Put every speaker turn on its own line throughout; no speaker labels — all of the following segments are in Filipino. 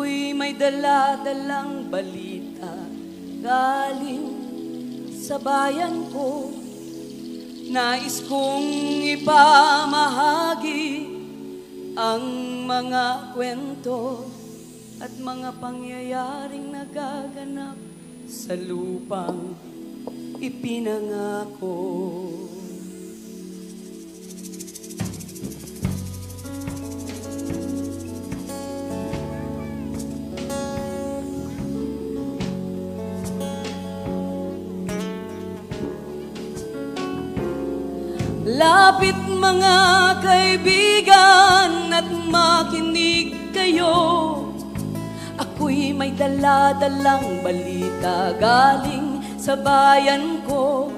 Ako'y may dala-dalang balita galing sa bayan ko. Nais kong ipamahagi ang mga kwento at mga pangyayaring nagaganap sa lupang ipinangako. Lapit mga kaibigan at makinig kayo. Ako'y may dala-dalang balita galing sa bayan ko.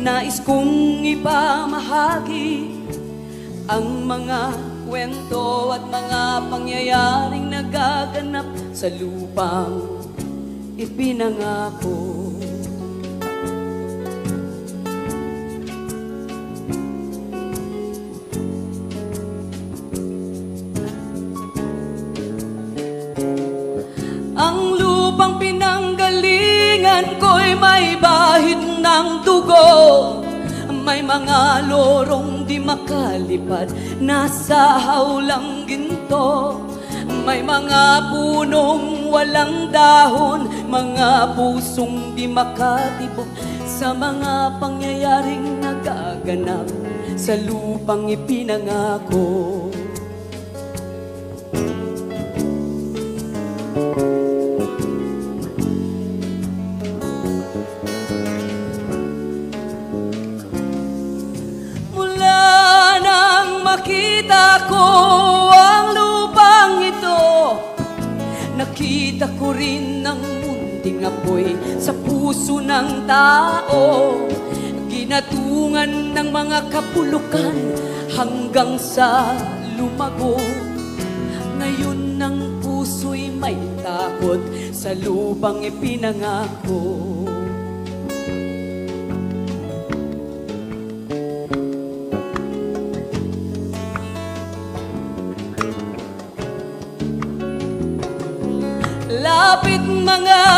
Nais kong ipamahagi ang mga kwento at mga pangyayaring nagaganap sa lupang ipinangako. Ang lupang pinanggalingan ko'y may bahid ng dugo. May mga lorong di makalipad, nasa hawlang ginto. May mga punong walang dahon, mga pusong di makatibok sa mga pangyayaring nagaganap sa lupang ipinangako. Nakita ko ang lupang ito, nakita ko rin ang munting apoy sa puso ng tao. Ginatungan ng mga kapulukan hanggang sa lumago. Ngayon ang puso'y may takot sa lupang ipinangako. Lapit mga